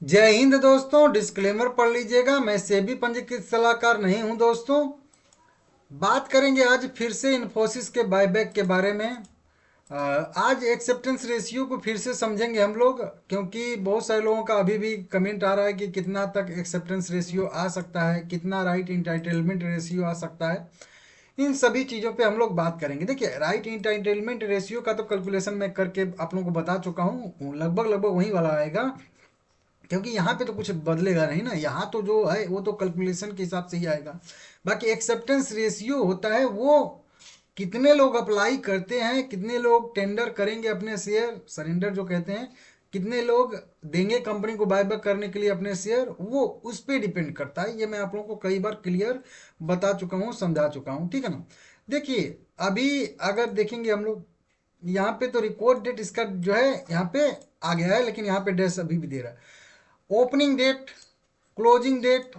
जय हिंद दोस्तों। डिस्क्लेमर पढ़ लीजिएगा, मैं सेबी पंजीकृत सलाहकार नहीं हूं दोस्तों। बात करेंगे आज फिर से इन्फोसिस के बायबैक के बारे में। आज एक्सेप्टेंस रेशियो को फिर से समझेंगे हम लोग, क्योंकि बहुत सारे लोगों का अभी भी कमेंट आ रहा है कि कितना तक एक्सेप्टेंस रेशियो आ सकता है, कितना राइट इंटाइटलमेंट रेशियो आ सकता है। इन सभी चीज़ों पे हम लोग बात करेंगे। देखिए, राइट इंटाइटलमेंट रेशियो का तो कैलकुलेशन मैं करके आप लोगों को बता चुका हूँ, लगभग लगभग वही वाला आएगा, क्योंकि यहाँ पे तो कुछ बदलेगा नहीं ना। यहाँ तो जो है वो तो कैलकुलेशन के हिसाब से ही आएगा। बाकी एक्सेप्टेंस रेशियो होता है वो कितने लोग अप्लाई करते हैं, कितने लोग टेंडर करेंगे अपने शेयर, सरेंडर जो कहते हैं, कितने लोग देंगे कंपनी को बायबैक करने के लिए अपने शेयर, वो उस पर डिपेंड करता है। ये मैं आप लोगों को कई बार क्लियर बता चुका हूँ, समझा चुका हूँ, ठीक है ना। देखिए, अभी अगर देखेंगे हम लोग, यहाँ पे तो रिकॉर्ड डेट इसका जो है यहाँ पे आ गया है, लेकिन यहाँ पे डेट अभी भी दे रहा है। Opening date, closing date,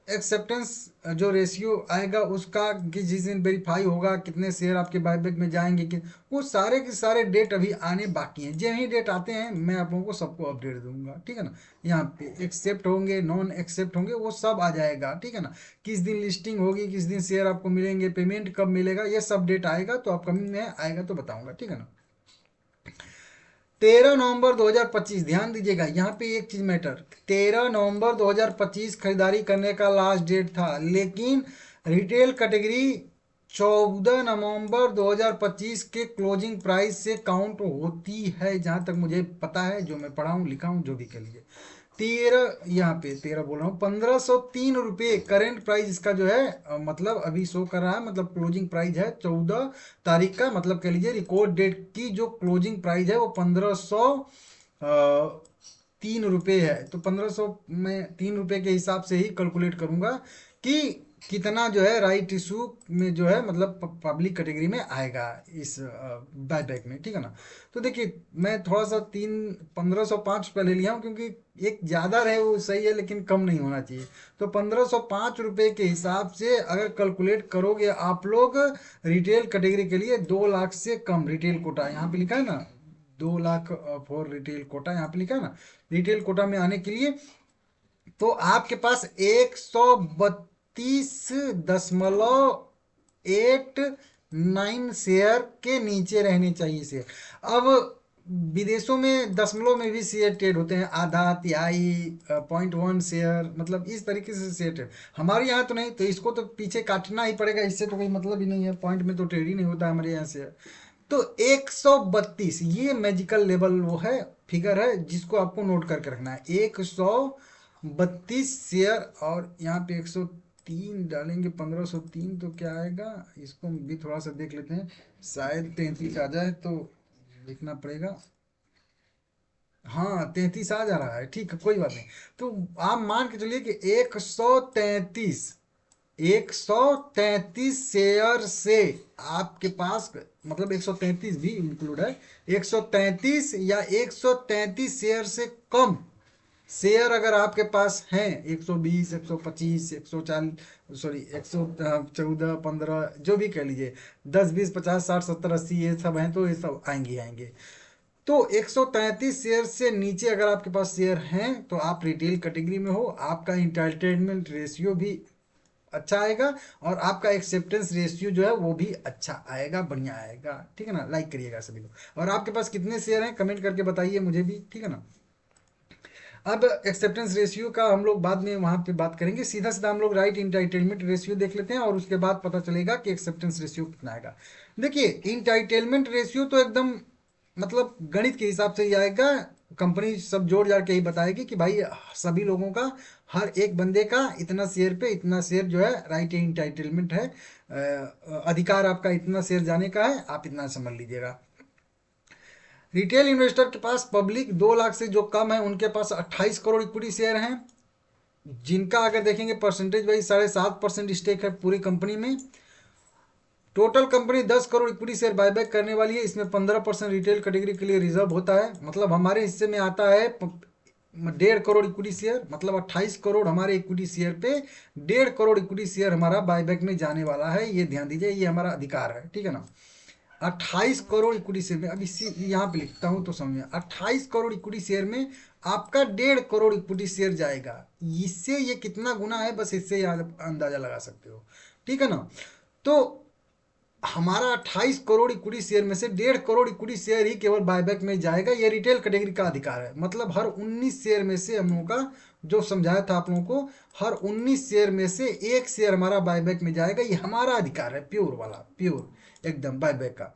acceptance जो रेशियो आएगा उसका कि जिस दिन वेरीफाई होगा, कितने शेयर आपके बायबैक में जाएंगे, कि वो सारे के सारे डेट अभी आने बाकी हैं। जो ही डेट आते हैं मैं आप लोगों को सबको अपडेट दूंगा, ठीक है ना। यहाँ पे एक्सेप्ट होंगे, नॉन एक्सेप्ट होंगे, वो सब आ जाएगा, ठीक है ना। किस दिन लिस्टिंग होगी, किस दिन शेयर आपको मिलेंगे, पेमेंट कब मिलेगा, ये सब डेट आएगा तो अपकमिंग में आएगा तो बताऊंगा, ठीक है ना। 13 नवंबर 2025, ध्यान दीजिएगा यहाँ पे एक चीज मैटर। 13 नवंबर 2025 खरीदारी करने का लास्ट डेट था, लेकिन रिटेल कैटेगरी 14 नवंबर 2025 के क्लोजिंग प्राइस से काउंट होती है, जहां तक मुझे पता है, जो मैं पढ़ा हूँ लिखा हूँ जो भी कह लीजिए। 13, यहाँ पे 13 बोल रहा हूँ, 1503 रुपये करेंट प्राइस इसका जो है, मतलब अभी शो कर रहा है, मतलब क्लोजिंग प्राइस है 14 तारीख का, मतलब कह लीजिए रिकॉर्ड डेट की जो क्लोजिंग प्राइस है वो 1503 रुपये है। तो 1500 में 3 रुपये के हिसाब से ही कैलकुलेट करूंगा कि कितना जो है राइट इशू में जो है, मतलब पब्लिक कैटेगरी में आएगा इस बायबैक में, ठीक है ना। तो देखिए, मैं थोड़ा सा 1505 पहले लिया हूँ, क्योंकि एक ज़्यादा रहे वो सही है, लेकिन कम नहीं होना चाहिए। तो 1505 रुपये के हिसाब से अगर कैलकुलेट करोगे आप लोग, रिटेल कैटेगरी के लिए 2 लाख से कम रिटेल कोटा, यहाँ पे लिखा है ना, 2 लाख फॉर रिटेल कोटा, यहाँ पे लिखा है ना। रिटेल कोटा में आने के लिए तो आपके पास 132.89 शेयर के नीचे रहने चाहिए शेयर। अब विदेशों में दशमलव में भी शेयर ट्रेड होते हैं, आधा, तिहाई, 0.1 शेयर, मतलब इस तरीके से शेयर ट्रेड। हमारे यहाँ तो नहीं, तो इसको तो पीछे काटना ही पड़ेगा, इससे तो कोई मतलब ही नहीं है, पॉइंट में तो ट्रेड ही नहीं होता हमारे यहाँ शेयर। तो 132 ये मैजिकल लेवल वो है, फिगर है, जिसको आपको नोट करके रखना है। 132 शेयर, और यहाँ पे 103 डालेंगे, 1503 तो क्या आएगा, इसको भी थोड़ा सा देख लेते हैं, शायद 33 आ जाए तो लिखना पड़ेगा। हाँ, 33 आ जा रहा है, ठीक है, कोई बात नहीं। तो आप मान के चलिए कि 133 शेयर से आपके पास, मतलब 133 भी इंक्लूड है, 133 या 133 शेयर से कम शेयर अगर आपके पास हैं, 120, 125, 140, सॉरी 114, 15, जो भी कह लीजिए, 10, 20, 50, 60, 70, 80, ये सब हैं, तो ये सब आएंगे ही आएंगे। तो 133 शेयर से नीचे अगर आपके पास शेयर हैं तो आप रिटेल कैटेगरी में हो, आपका इंटाइटलमेंट रेशियो भी अच्छा आएगा, और आपका एक्सेप्टेंस रेशियो जो है वो भी अच्छा आएगा, बढ़िया आएगा, ठीक है ना। लाइक करिएगा सभी लोग, और आपके पास कितने शेयर हैं कमेंट करके बताइए मुझे भी, ठीक है ना। अब एक्सेप्टेंस रेशियो का हम लोग बाद में वहां पे बात करेंगे, सीधा सीधा हम लोग राइट इंटाइटलमेंट रेशियो देख लेते हैं, और उसके बाद पता चलेगा कि एक्सेप्टेंस रेशियो कितना आएगा। देखिए, इंटाइटलमेंट रेशियो तो एकदम मतलब गणित के हिसाब से ही आएगा। कंपनी सब जोड़ जाड़ के ही बताएगी कि भाई सभी लोगों का, हर एक बंदे का इतना शेयर पे इतना शेयर जो है राइट इंटाइटलमेंट है, अधिकार आपका इतना शेयर जाने का है, आप इतना समझ लीजिएगा। रिटेल इन्वेस्टर के पास, पब्लिक 2 लाख से जो कम है उनके पास 28 करोड़ इक्विटी शेयर हैं, जिनका अगर देखेंगे परसेंटेज वाइज 7.5% स्टेक है पूरी कंपनी में। Total company 10 crore equity share buyback करने वाली है, इसमें 15% रिटेल कैटेगरी के लिए रिजर्व होता है, मतलब हमारे हिस्से में आता है 1.5 करोड़ इक्विटी शेयर, मतलब 28 करोड़ हमारे इक्विटी शेयर पे 1.5 करोड़ इक्विटी शेयर हमारा बायबैक में जाने वाला है, ये ध्यान दीजिए, ये हमारा अधिकार है, ठीक है ना। 28 करोड़ इक्विटी शेयर में, अब इसी यहाँ पे लिखता हूँ तो समझिए, 28 करोड़ इक्विटी शेयर में आपका 1.5 करोड़ इक्विटी शेयर जाएगा। इससे ये कितना गुना है, बस इससे आप अंदाजा लगा सकते हो, ठीक है ना। तो हमारा 28 करोड़ इक्विटी शेयर में से 1.5 करोड़ इक्विटी शेयर ही केवल बायबैक में जाएगा। ये रिटेल कैटेगरी का अधिकार है, मतलब हर 19 शेयर में से हम लोगों का जो समझाया था आप लोगों को, हर 19 शेयर में से एक शेयर हमारा बायबैक में जाएगा। ये हमारा अधिकार है, प्योर वाला, प्योर एकदम बायबैक का।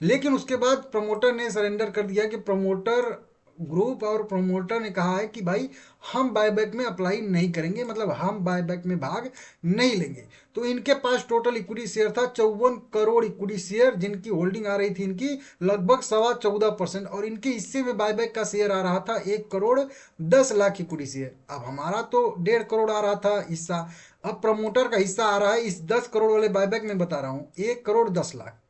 लेकिन उसके बाद प्रमोटर ने सरेंडर कर दिया कि प्रमोटर ग्रुप और प्रमोटर ने कहा है कि भाई हम बायबैक में अप्लाई नहीं करेंगे, मतलब हम बायबैक में भाग नहीं लेंगे। तो इनके पास टोटल इक्विटी शेयर था 54 करोड़ इक्विटी शेयर, जिनकी होल्डिंग आ रही थी इनकी लगभग 14.25%, और इनके हिस्से में बायबैक का शेयर आ रहा था 1 करोड़ 10 लाख इक्विटी शेयर। अब हमारा तो 1.5 करोड़ आ रहा था हिस्सा, अब प्रमोटर का हिस्सा आ रहा है इस 10 करोड़ वाले बायबैक में, बता रहा हूँ 1 करोड़ 10 लाख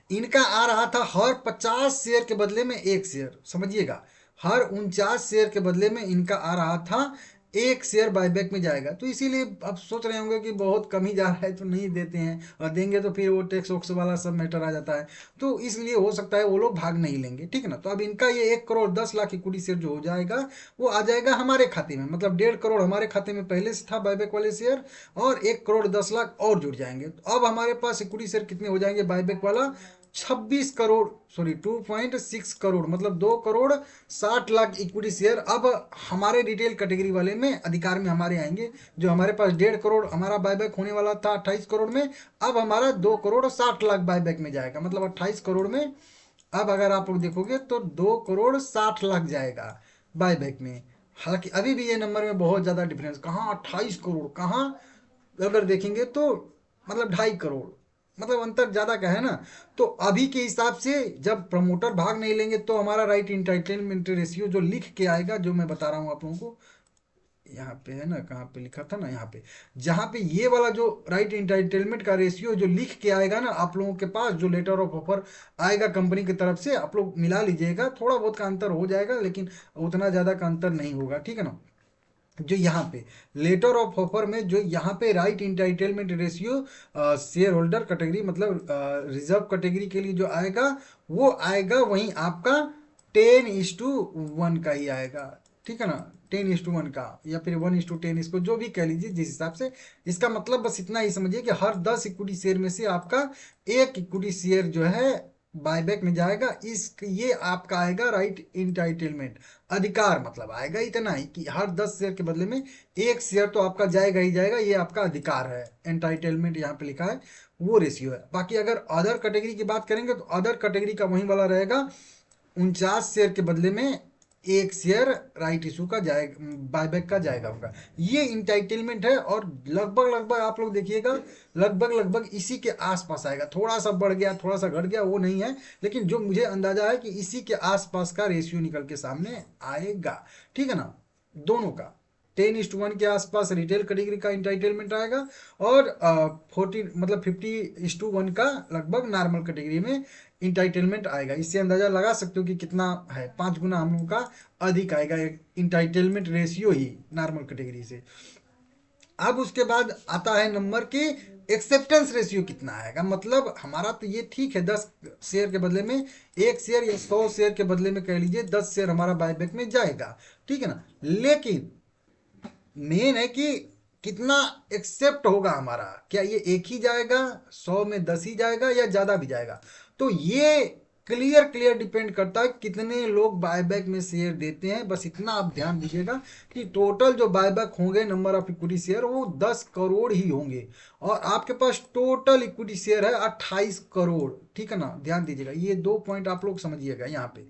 इनका आ रहा था। हर 50 शेयर के बदले में एक शेयर, समझिएगा, हर 49 शेयर के बदले में इनका आ रहा था एक शेयर बायबैक में जाएगा। तो इसीलिए अब सोच रहे होंगे कि बहुत कम ही जा रहा है तो नहीं देते हैं, और देंगे तो फिर वो टैक्स वोक्स वाला सब मैटर आ जाता है, तो इसलिए हो सकता है वो लोग भाग नहीं लेंगे, ठीक है ना। तो अब इनका ये 1 करोड़ 10 लाख इक्विटी शेयर जो हो जाएगा वो आ जाएगा हमारे खाते में, मतलब 1.5 करोड़ हमारे खाते में पहले से था बायबैक वाले शेयर, और 1 करोड़ 10 लाख और जुड़ जाएंगे। तो अब हमारे पास इक्विटी शेयर कितने हो जाएंगे बायबैक वाला, 26 करोड़, सॉरी 2.6 करोड़, मतलब 2 करोड़ 60 लाख इक्विटी शेयर अब हमारे रिटेल कैटेगरी वाले में अधिकार में हमारे आएंगे। जो हमारे पास 1.5 करोड़ हमारा बायबैक होने वाला था 28 करोड़ में, अब हमारा 2 करोड़ 60 लाख बायबैक में जाएगा, मतलब 28 करोड़ में अब अगर आप लोग देखोगे तो 2 करोड़ 60 लाख जाएगा बायबैक में। हालांकि अभी भी ये नंबर में बहुत ज़्यादा डिफरेंस, कहाँ 28 करोड़, कहाँ अगर देखेंगे तो मतलब 2.5 करोड़, मतलब अंतर ज़्यादा का है ना। तो अभी के हिसाब से जब प्रमोटर भाग नहीं लेंगे तो हमारा राइट इंटाइटलमेंट रेशियो जो लिख के आएगा, जो मैं बता रहा हूँ आप लोगों को, यहाँ पे है ना, कहाँ पे लिखा था ना, यहाँ पे, जहाँ पे ये वाला जो राइट इंटाइटलमेंट का रेशियो जो लिख के आएगा ना आप लोगों के पास, जो लेटर ऑफ ऑफर आएगा कंपनी की तरफ से, आप लोग मिला लीजिएगा, थोड़ा बहुत का अंतर हो जाएगा लेकिन उतना ज़्यादा का अंतर नहीं होगा, ठीक है ना। जो यहाँ पे लेटर ऑफ ऑफर में जो यहाँ पे right entitlement ratio share holder category, मतलब रिजर्व कैटेगरी के लिए जो आएगा वो आएगा वहीं आपका 10:1 का ही आएगा, ठीक है ना, 10:1 का, या फिर 1:10, इसको जो भी कह लीजिए जिस हिसाब से। इसका मतलब बस इतना ही समझिए कि हर 10 इक्विटी शेयर में से आपका एक इक्विटी शेयर जो है बायबैक में जाएगा। इस ये आपका आएगा राइट इंटाइटलमेंट अधिकार, मतलब आएगा इतना ही कि हर 10 शेयर के बदले में एक शेयर तो आपका जाएगा ही जाएगा, ये आपका अधिकार है। एंटाइटलमेंट यहाँ पे लिखा है, वो रेशियो है। बाकी अगर अदर कैटेगरी की बात करेंगे तो अदर कैटेगरी का वही वाला रहेगा, 49 शेयर के बदले में एक शेयर राइट इशू का जाएगा, बायबैक का जाएगा होगा। ये इंटाइटलमेंट है, और लगभग लगभग आप लोग देखिएगा लगभग लगभग इसी के आसपास आएगा। थोड़ा सा बढ़ गया थोड़ा सा घट गया वो नहीं है, लेकिन जो मुझे अंदाजा है कि इसी के आसपास का रेशियो निकल के सामने आएगा, ठीक है ना। दोनों का 10:1 के आसपास रिटेल कैटेगरी का इंटाइटलमेंट आएगा, और 14 मतलब 50:1 का लगभग नॉर्मल कैटेगरी में इंटाइटलमेंट आएगा। इससे अंदाजा लगा सकते हो कि कितना है, 5 गुना हम लोगों का अधिक आएगा इंटाइटलमेंट रेशियो ही नॉर्मल कैटेगरी से। अब उसके बाद आता है नंबर कि एक्सेप्टेंस रेशियो कितना आएगा, मतलब हमारा तो ये ठीक है 10 शेयर के बदले में एक शेयर, या 100 शेयर के बदले में कह लीजिए 10 शेयर हमारा बायबैक में जाएगा, ठीक है ना। लेकिन मेन है कि कितना एक्सेप्ट होगा हमारा, क्या ये एक ही जाएगा, 100 में 10 ही जाएगा, या ज़्यादा भी जाएगा। तो ये क्लियर डिपेंड करता है कितने लोग बायबैक में शेयर देते हैं। बस इतना आप ध्यान दीजिएगा कि टोटल जो बायबैक होंगे नंबर ऑफ इक्विटी शेयर वो 10 करोड़ ही होंगे, और आपके पास टोटल इक्विटी शेयर है 28 करोड़, ठीक है ना। ध्यान दीजिएगा, ये 2 पॉइंट आप लोग समझिएगा। यहाँ पे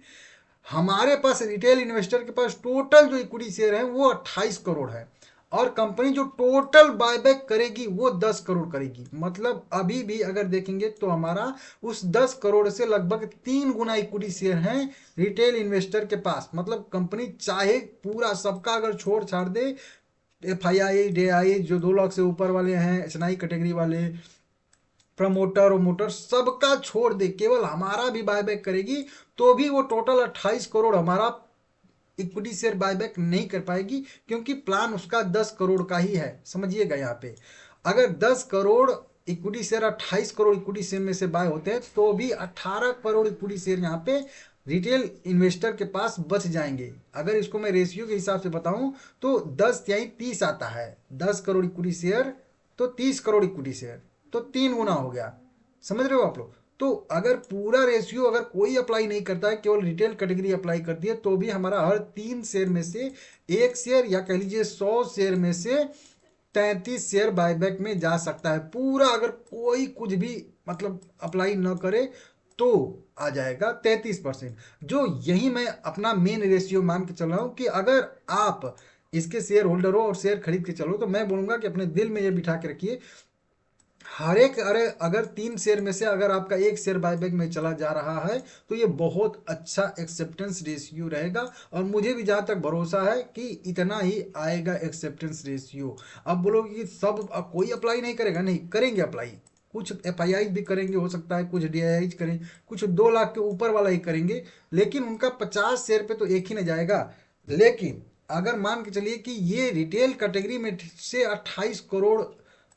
हमारे पास रिटेल इन्वेस्टर के पास टोटल जो इक्विटी शेयर है वो 28 करोड़ है, और कंपनी जो टोटल बायबैक करेगी वो 10 करोड़ करेगी। मतलब अभी भी अगर देखेंगे तो हमारा उस 10 करोड़ से लगभग 3 गुना इक्विटी शेयर हैं रिटेल इन्वेस्टर के पास। मतलब कंपनी चाहे पूरा सबका अगर छोड़ छाड़ दे, FII DII जो 2 लाख से ऊपर वाले हैं, HNI कैटेगरी वाले, प्रमोटर और मोटर सबका छोड़ दे, केवल हमारा भी बायबैक करेगी, तो भी वो टोटल 28 करोड़ हमारा इक्विटी शेयर बायबैक नहीं कर पाएगी, क्योंकि प्लान उसका 10 करोड़ का ही है। समझिएगा यहाँ पे, अगर 10 crore equity share 28 crore equity share में से बाय होते हैं तो भी 18 करोड़ इक्विटी शेयर यहाँ पे रिटेल इन्वेस्टर के पास बच जाएंगे। अगर इसको मैं रेशियो के हिसाब से बताऊं तो 10/30 आता है। 10 करोड़ इक्विटी शेयर तो 30 करोड़ इक्विटी शेयर, तो 3 गुना हो गया। समझ रहे हो आप लोग? तो अगर पूरा रेशियो अगर कोई अप्लाई नहीं करता है, केवल रिटेल कैटेगरी अप्लाई करती है, तो भी हमारा हर 3 शेयर में से 1 शेयर या कह लीजिए 100 शेयर में से 33 शेयर बायबैक में जा सकता है। पूरा अगर कोई कुछ भी मतलब अप्लाई न करे तो आ जाएगा 33%। जो यही मैं अपना मेन रेशियो मान के चल रहा हूँ कि अगर आप इसके शेयर होल्डर हो और शेयर खरीद के चलो, तो मैं बोलूँगा कि अपने दिल में ये बिठा के रखिए, हर एक अगर 3 शेयर में से अगर आपका 1 शेयर बायबैक में चला जा रहा है तो ये बहुत अच्छा एक्सेप्टेंस रेशियो रहेगा। और मुझे भी जहाँ तक भरोसा है कि इतना ही आएगा एक्सेप्टेंस रेशियो। अब बोलोगे कि सब कोई अप्लाई नहीं करेगा, नहीं करेंगे अप्लाई। कुछ एफआईआई भी करेंगे, हो सकता है कुछ डीआईआई करें, कुछ 2 लाख के ऊपर वाला ही करेंगे, लेकिन उनका 50 शेयर पे तो एक ही नहीं जाएगा। लेकिन अगर मान के चलिए कि ये रिटेल कैटेगरी में से 28 करोड़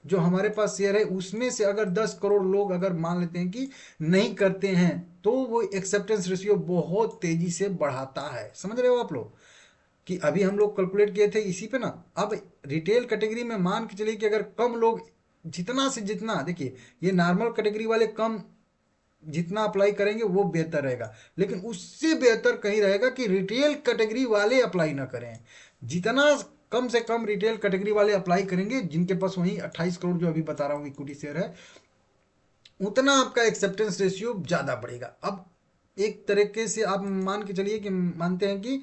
जो हमारे पास शेयर है उसमें से अगर 10 करोड़ लोग अगर मान लेते हैं कि नहीं करते हैं, तो वो एक्सेप्टेंस रेशियो बहुत तेजी से बढ़ाता है। समझ रहे हो आप लोग? कि अभी हम लोग कैलकुलेट किए थे इसी पे ना। अब रिटेल कैटेगरी में मान के चलिए कि अगर कम लोग जितना से जितना, देखिए ये नॉर्मल कैटेगरी वाले कम जितना अप्लाई करेंगे वो बेहतर रहेगा, लेकिन उससे बेहतर कहीं रहेगा कि रिटेल कैटेगरी वाले अप्लाई ना करें। जितना कम से कम रिटेल कैटेगरी वाले अप्लाई करेंगे, जिनके पास वही 28 करोड़ जो अभी बता रहा हूँ इक्विटी शेयर है, उतना आपका एक्सेप्टेंस रेशियो ज़्यादा बढ़ेगा। अब एक तरीके से आप मान के चलिए कि मानते हैं कि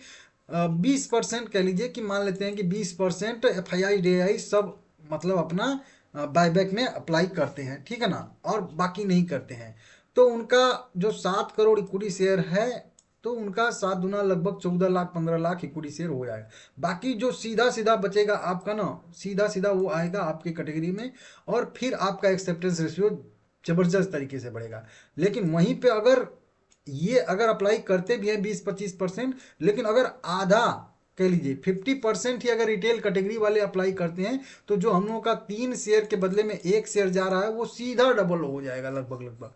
20% कह लीजिए कि मान लेते हैं कि 20% एफआईआई डीआईआई सब मतलब अपना बायबैक में अप्लाई करते हैं, ठीक है ना, और बाकी नहीं करते हैं, तो उनका जो 7 करोड़ इक्विटी शेयर है तो उनका 7 दुना लगभग 14 लाख 15 लाख इक्विटी शेयर हो जाएगा। बाकी जो सीधा सीधा बचेगा आपका ना, सीधा सीधा वो आएगा आपकी कैटेगरी में, और फिर आपका एक्सेप्टेंस रेशियो जबरदस्त तरीके से बढ़ेगा। लेकिन वहीं पे अगर ये अगर अप्लाई करते भी हैं 20-25%, लेकिन अगर आधा कह लीजिए 50% ही अगर रिटेल कैटेगरी वाले अप्लाई करते हैं, तो जो हम लोगों का 3 शेयर के बदले में 1 शेयर जा रहा है वो सीधा डबल हो जाएगा लगभग लगभग।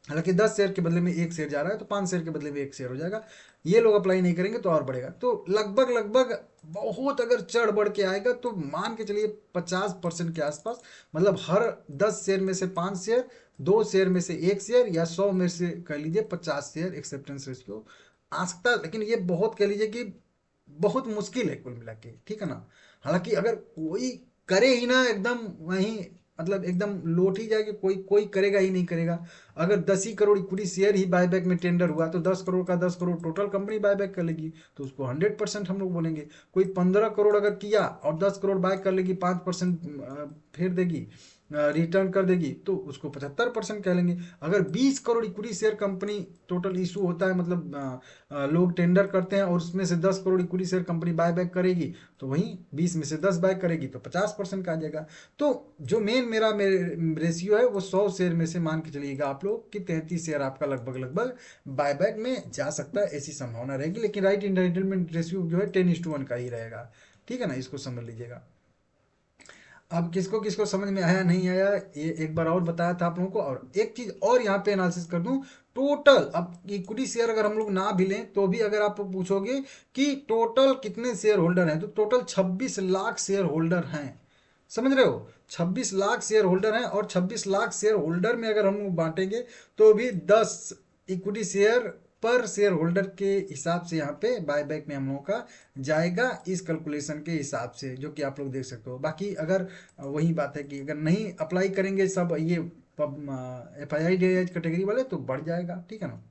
हालांकि 10 शेयर के बदले में 1 शेयर जा रहा है तो 5 शेयर के बदले में 1 शेयर हो जाएगा। ये लोग अप्लाई नहीं करेंगे तो और बढ़ेगा, तो लगभग लगभग बहुत अगर चढ़ बढ़ के आएगा तो मान के चलिए 50% के आसपास, मतलब हर 10 शेयर में से 5 शेयर, 2 शेयर में से 1 शेयर, या 100 में से कह लीजिए 50 शेयर एक्सेप्टेंस रेशियो आ सकता है। लेकिन ये बहुत कह लीजिए कि बहुत मुश्किल है कुल मिला के, ठीक है ना। हालांकि अगर कोई करे ही ना एकदम वहीं, मतलब एकदम लौट ही जाएगी, कोई कोई करेगा ही नहीं करेगा। अगर 10 ही करोड़ इक्विटी शेयर ही बायबैक में टेंडर हुआ तो 10 करोड़ का 10 करोड़ टोटल कंपनी बायबैक कर लेगी, तो उसको 100% हम लोग बोलेंगे। कोई 15 करोड़ अगर किया और 10 करोड़ बाय कर लेगी, 5% फेर देगी, रिटर्न कर देगी, तो उसको 75% कह लेंगे। अगर 20 crore equity share company total issue होता है, मतलब लोग टेंडर करते हैं और उसमें से 10 crore equity share company buy back करेगी, तो वहीं 20 में से 10 बाय करेगी तो 50% का आ जाएगा। तो जो मेरा रेशियो है वो 100 शेयर में से मान के चलिएगा आप लोग कि 33 शेयर आपका लगभग लगभग बायबैक में जा सकता है, ऐसी संभावना रहेगी। लेकिन राइट एंटाइटलमेंट रेशियो जो है 10:1 का ही रहेगा, ठीक है ना, इसको समझ लीजिएगा। अब किसको किसको समझ में आया नहीं आया ये एक बार और बताया था आप लोगों को। और एक चीज और यहाँ पे एनालिसिस कर दूं, टोटल अब इक्विटी शेयर अगर हम लोग ना भी लें तो भी अगर आप पूछोगे कि टोटल कितने शेयर होल्डर हैं, तो टोटल 26 लाख शेयर होल्डर हैं। समझ रहे हो? 26 लाख शेयर होल्डर हैं, और 26 लाख शेयर होल्डर में अगर हम लोग बांटेंगे तो भी 10 इक्विटी शेयर पर शेयर होल्डर के हिसाब से यहाँ पे बायबैक में हम लोगों का जाएगा, इस कैलकुलेशन के हिसाब से, जो कि आप लोग देख सकते हो। बाकी अगर वही बात है कि अगर नहीं अप्लाई करेंगे सब ये एफ आई आई कैटेगरी वाले तो बढ़ जाएगा, ठीक है ना।